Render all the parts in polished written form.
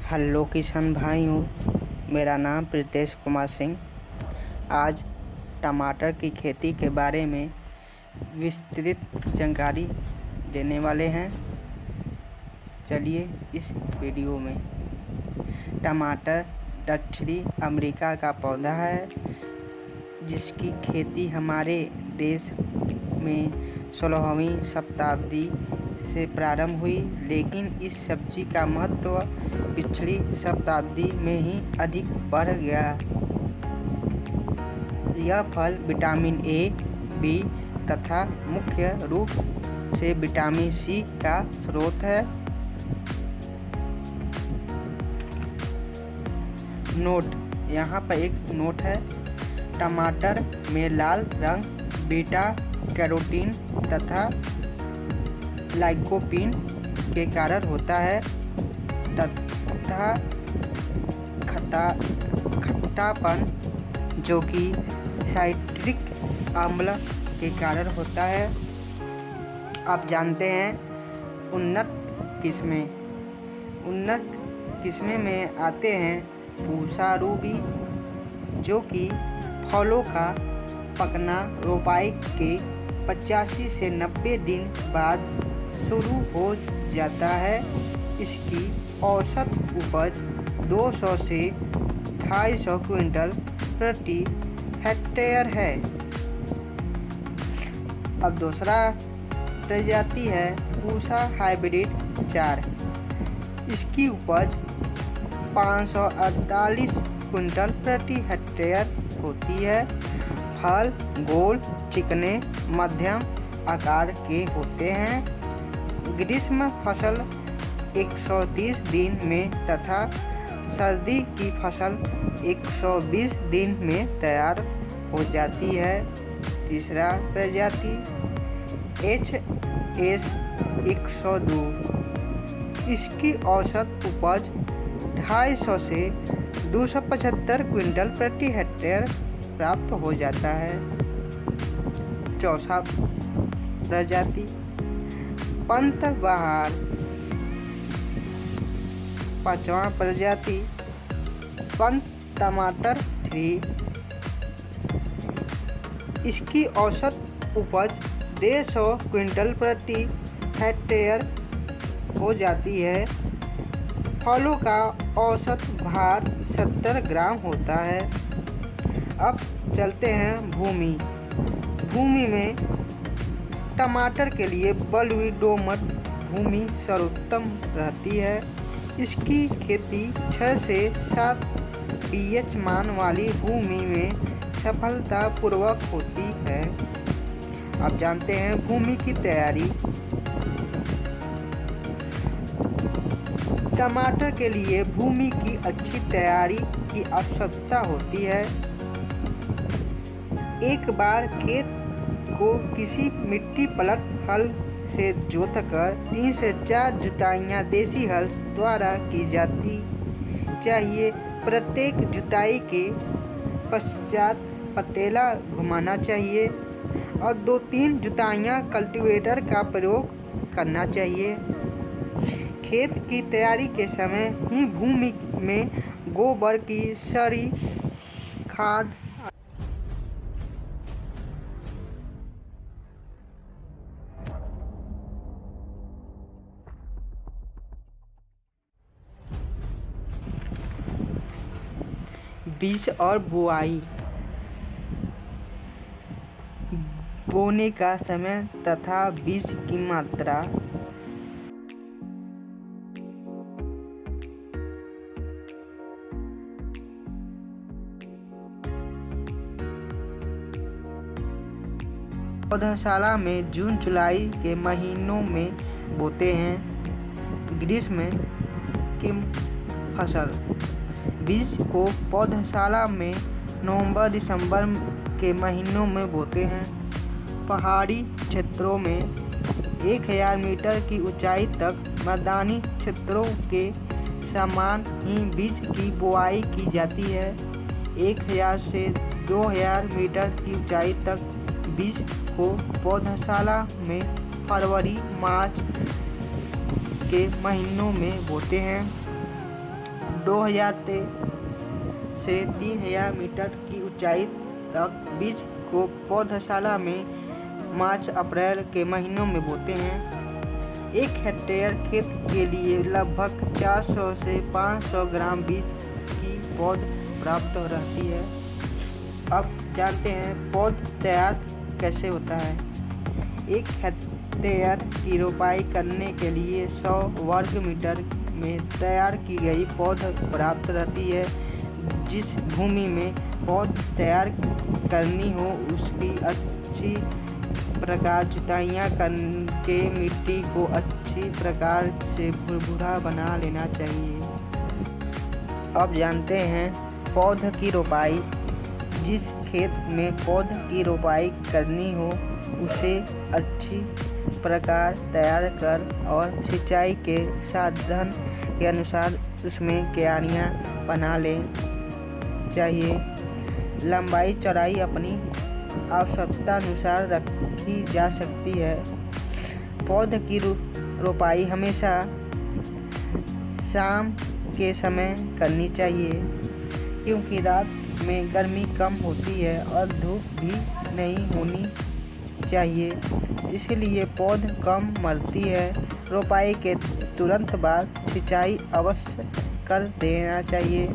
Hello किसान भाइयों, मेरा नाम प्रीतेश कुमार सिंह। आज टमाटर की खेती के बारे में विस्तृत जानकारी देने वाले हैं। चलिए इस वीडियो में। टमाटर दक्षिणी अमेरिका का पौधा है जिसकी खेती हमारे देश में 16वीं शताब्दी से प्रारंभ हुई, लेकिन इस सब्जी का महत्व पिछली शताब्दी में ही अधिक बढ़ गया। यह फल विटामिन ए, बी तथा मुख्य रूप से विटामिन सी का स्रोत है। नोट, यहाँ पर एक नोट है। टमाटर में लाल रंग बीटा कैरोटीन तथा लाइकोपीन के कारण होता है तथा खट्टापन जो कि साइट्रिक अम्ल के कारण होता है। आप जानते हैं उन्नत किस्में में आते हैं पूसा रूबी, जो कि फलों का पकना रोपाई के 85 से 90 दिन बाद शुरू हो जाता है। इसकी औसत उपज 200 से 250 क्विंटल प्रति हेक्टेयर है। अब दूसरा प्रजाति है पूसा हाइब्रिड 4। इसकी उपज 548 क्विंटल प्रति हेक्टेयर होती है। फल गोल, चिकने, मध्यम आकार के होते हैं। ग्रीष्म फसल 130 दिन में तथा सर्दी की फसल 120 दिन में तैयार हो जाती है। तीसरा प्रजाति HS 102। इसकी औसत उपज 250 से 275 क्विंटल प्रति हेक्टेयर प्राप्त हो जाता है। चौथा प्रजाति पंत बहार। पांचवा प्रजाति पंत टमाटर 3। इसकी औसत उपज 150 क्विंटल प्रति हेक्टेयर हो जाती है। फलों का औसत भार 70 ग्राम होता है। अब चलते हैं भूमि में टमाटर के लिए बलुई दोमट भूमि सर्वोत्तम रहती है। इसकी खेती 6 से 7 pH मान वाली भूमि में सफलतापूर्वक होती है। अब जानते हैं भूमि की तैयारी। टमाटर के लिए भूमि की अच्छी तैयारी की आवश्यकता होती है। एक बार खेत को किसी मिट्टी पलट हल से जोतकर 3 से 4 जुताइयाँ देसी हल द्वारा की जाती चाहिए। प्रत्येक जुताई के पश्चात पटेला घुमाना चाहिए और 2-3 जुताइयाँ कल्टीवेटर का प्रयोग करना चाहिए। खेत की तैयारी के समय ही भूमि में गोबर की सड़ी खाद बीज और बुआई, बोने का समय तथा बीज की मात्रा। पौधशाला में जून जुलाई के महीनों में बोते हैं। ग्रीष्म की फसल बीज को पौधशाला में नवंबर दिसंबर के महीनों में बोते हैं। पहाड़ी क्षेत्रों में 1000 मीटर की ऊंचाई तक, मैदानी क्षेत्रों के समान ही बीज की बुआई की जाती है। 1000 से 2000 मीटर की ऊंचाई तक बीज को पौधशाला में फरवरी मार्च के महीनों में बोते हैं। 2000 से 3000 मीटर की ऊंचाई तक बीज को पौधशाला में मार्च अप्रैल के महीनों में बोते हैं। 1 हेक्टेयर खेत के लिए लगभग 400 से 500 ग्राम बीज की पौध प्राप्त रहती है। अब जानते हैं पौध तैयार कैसे होता है। 1 हेक्टेयर की रोपाई करने के लिए 100 वर्ग मीटर में तैयार की गई पौध प्राप्त रहती है। जिस भूमि में पौध तैयार करनी हो उसकी अच्छी प्रकार जुताइयाँ करके मिट्टी को अच्छी प्रकार से भुरभुरा बना लेना चाहिए। अब जानते हैं पौध की रोपाई। जिस खेत में पौध की रोपाई करनी हो उसे अच्छी प्रकार तैयार कर और सिंचाई के साधन के अनुसार उसमें क्यारियाँ बना ले चाहिए। लंबाई चौड़ाई अपनी आवश्यकता अनुसार रखी जा सकती है। पौध की रोपाई हमेशा शाम के समय करनी चाहिए क्योंकि रात में गर्मी कम होती है और धूप भी नहीं होनी चाहिए, इसलिए पौध कम मरती है। रोपाई के तुरंत बाद सिंचाई अवश्य कर देना चाहिए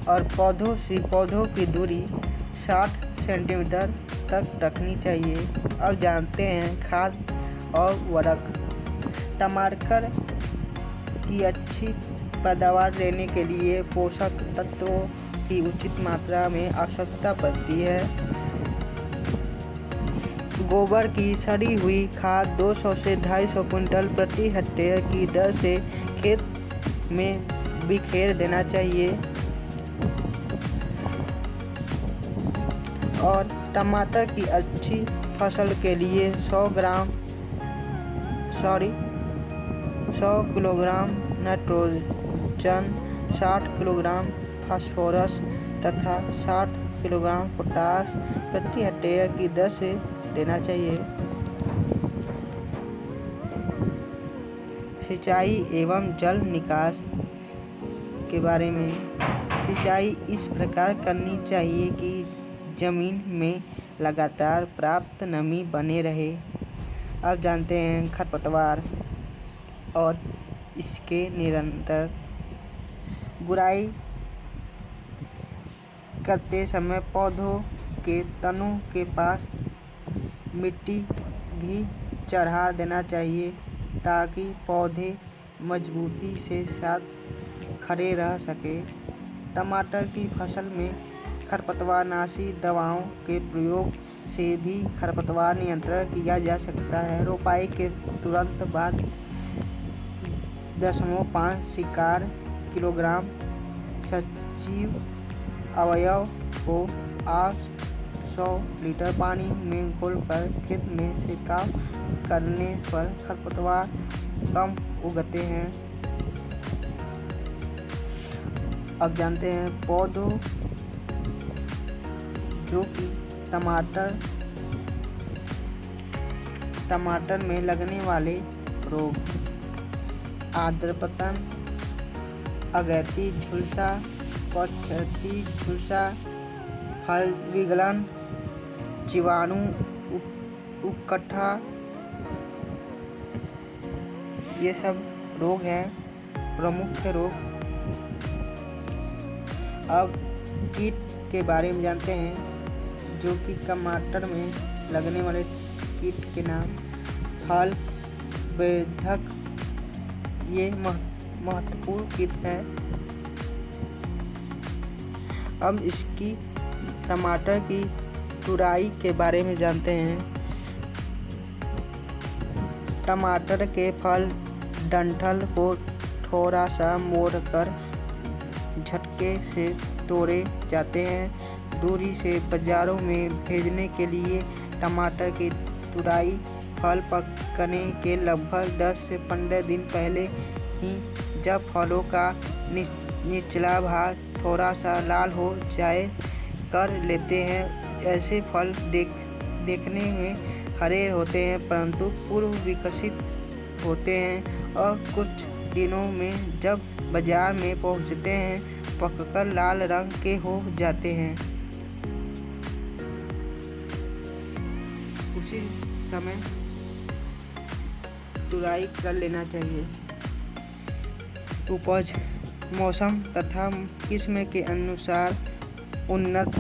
और पौधों की दूरी 60 सेंटीमीटर तक रखनी चाहिए। अब जानते हैं खाद और उर्वरक। टमाटर की अच्छी पैदावार देने के लिए पोषक तत्वों की उचित मात्रा में आवश्यकता पड़ती है। गोबर की सड़ी हुई खाद 200 से 250 क्विंटल प्रति हेक्टेयर की दर से खेत में बिखेर देना चाहिए और टमाटर की अच्छी फसल के लिए 100 किलोग्राम नाइट्रोजन, 60 किलोग्राम फास्फोरस तथा 60 किलोग्राम पोटास प्रति हेक्टेयर की दर से देना चाहिए। सिंचाई एवं जल निकास के बारे में। सिंचाई इस प्रकार करनी चाहिए कि जमीन में लगातार पर्याप्त नमी बने रहे। अब जानते हैं खरपतवार और इसके निरंतर गुड़ाई करते समय पौधों के तनों के पास मिट्टी भी चढ़ा देना चाहिए ताकि पौधे मजबूती से साथ खड़े रह सके। टमाटर की फसल में खरपतवारनाशी दवाओं के प्रयोग से भी खरपतवार नियंत्रण किया जा सकता है। रोपाई के तुरंत बाद 0.5 शिकार किलोग्राम सजीव अवयव को 800 लीटर पानी में घोलकर खेत में छिड़काव करने पर खरपतवार कम उगते हैं। अब जानते हैं पौधों जो कि टमाटर में लगने वाले रोग। आद्रपतन, अगैती झुलसा, पछती झुलसा, फल विगलन, जीवाणु उकट्ठा, ये सब रोग हैं, प्रमुख रोग। अब कीट के बारे में जानते हैं जो कि टमाटर में लगने वाले कीट के नाम। फल बेधक, ये महत्वपूर्ण कीट है। अब इसकी टमाटर की तुराई के बारे में जानते हैं। टमाटर के फल डंठल को थोड़ा सा मोड़कर झटके से तोड़े जाते हैं। दूरी से बाजारों में भेजने के लिए टमाटर की तुराई फल पकने के लगभग 10 से 15 दिन पहले ही, जब फलों का निचला भाग थोड़ा सा लाल हो जाए, कर लेते हैं। ऐसे फल देखने में हरे होते हैं परंतु पूर्व विकसित होते हैं और कुछ दिनों में जब बाजार में पहुंचते हैं पककर लाल रंग के हो जाते हैं। उसी समय तुड़ाई कर लेना चाहिए। उपज मौसम तथा किस्म के अनुसार उन्नत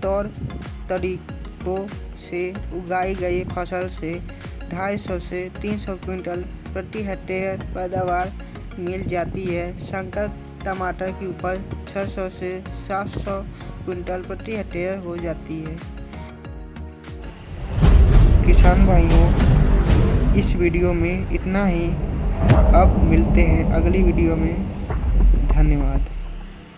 तौर तरीकों से उगाई गई फसल से 250 से 300 क्विंटल प्रति हेक्टेयर पैदावार मिल जाती है। संकर टमाटर की उपज 600 से 700 क्विंटल प्रति हेक्टेयर हो जाती है। किसान भाइयों, इस वीडियो में इतना ही। अब मिलते हैं अगली वीडियो में। धन्यवाद।